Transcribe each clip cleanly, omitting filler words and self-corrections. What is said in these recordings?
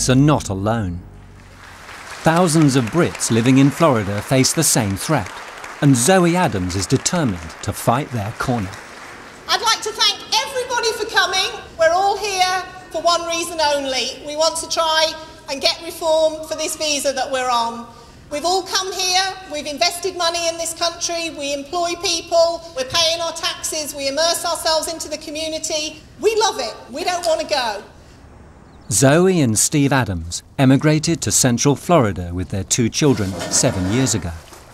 Brits are not alone. Thousands of Brits living in Florida face the same threat, and Zoe Adams is determined to fight their corner. I'd like to thank everybody for coming. We're all here for one reason only. We want to try and get reform for this visa that we're on. We've all come here, we've invested money in this country, we employ people, we're paying our taxes, we immerse ourselves into the community. We love it, we don't want to go. Zoe and Steve Adams emigrated to Central Florida with their 2 children 7 years ago.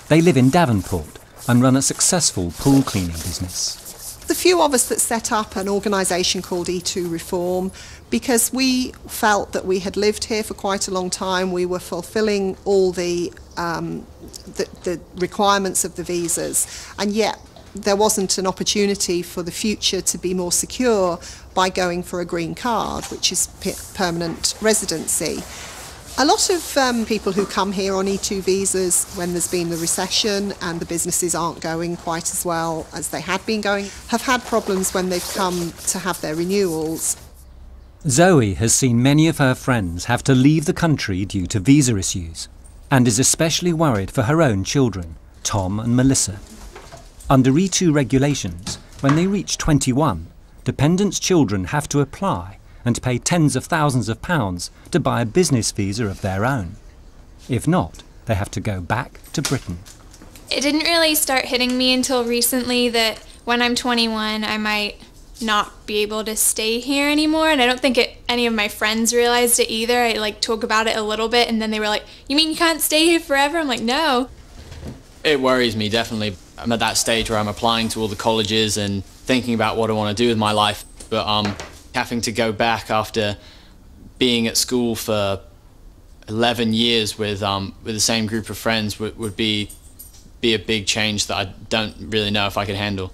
They live in Davenport and run a successful pool cleaning business. The few of us that set up an organisation called E2 Reform because we felt that we had lived here for quite a long time, we were fulfilling all the requirements of the visas, and yet there wasn't an opportunity for the future to be more secure by going for a green card, which is permanent residency. A lot of people who come here on E2 visas when there's been the recession and the businesses aren't going quite as well as they had been going have had problems when they've come to have their renewals. Zoe has seen many of her friends have to leave the country due to visa issues and is especially worried for her own children, Tom and Melissa. Under E2 regulations, when they reach 21, dependents' children have to apply and pay tens of thousands of pounds to buy a business visa of their own. If not, they have to go back to Britain. It didn't really start hitting me until recently that when I'm 21, I might not be able to stay here anymore, and I don't think any of my friends realized it either. I talk about it a little bit, and then they were like, "You mean you can't stay here forever?" I'm like, "No." It worries me, definitely. I'm at that stage where I'm applying to all the colleges and thinking about what I want to do with my life, but having to go back after being at school for 11 years with the same group of friends would be a big change that I don't really know if I could handle.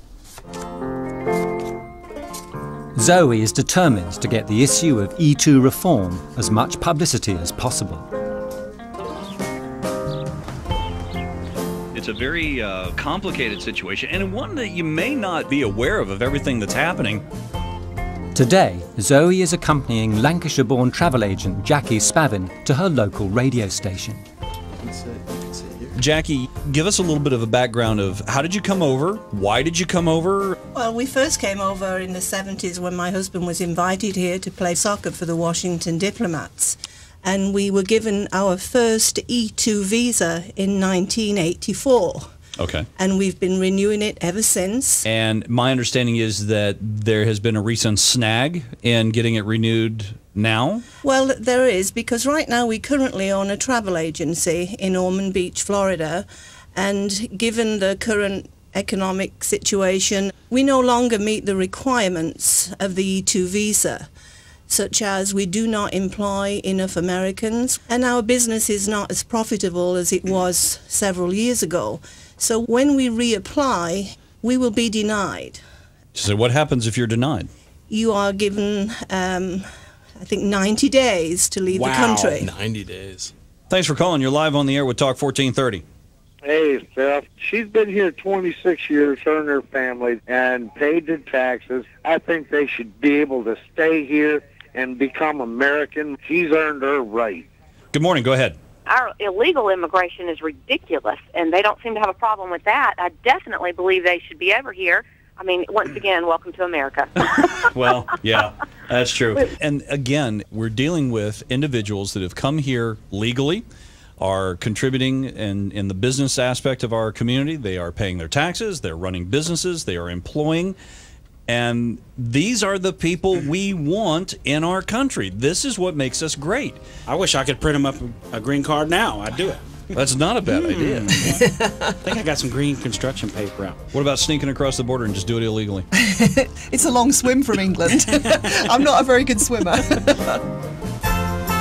Zoe is determined to get the issue of E2 reform as much publicity as possible. It's a very complicated situation, and one that you may not be aware of everything that's happening. Today, Zoe is accompanying Lancashire-born travel agent Jackie Spavin to her local radio station. Jackie, give us a little bit of a background of how did you come over? Why did you come over? Well, we first came over in the 70s when my husband was invited here to play soccer for the Washington Diplomats. And we were given our first E2 visa in 1984. Okay. And we've been renewing it ever since. And my understanding is that there has been a recent snag in getting it renewed now? Well, there is, because right now we currently own a travel agency in Ormond Beach, Florida, and given the current economic situation, we no longer meet the requirements of the E2 visa, such as we do not employ enough Americans, and our business is not as profitable as it was several years ago. So when we reapply, we will be denied. So what happens if you're denied? You are given, I think, 90 days to leave the country. 90 days. Thanks for calling. You're live on the air with Talk 1430. Hey, Steph. She's been here 26 years, her and her family, and paid the taxes. I think they should be able to stay here and become American. She's earned her right. Good morning. Go ahead. Our illegal immigration is ridiculous, and they don't seem to have a problem with that. I definitely believe they should be over here. I mean, once again, welcome to America. Well, yeah, that's true. And again, we're dealing with individuals that have come here legally, are contributing in the business aspect of our community. They are paying their taxes, they're running businesses, they are employing. And these are the people we want in our country. This is what makes us great. I wish I could print them up a green card now. I'd do it. That's not a bad idea. I think I got some green construction paper out. What about sneaking across the border and just do it illegally? It's a long swim from England. I'm not a very good swimmer.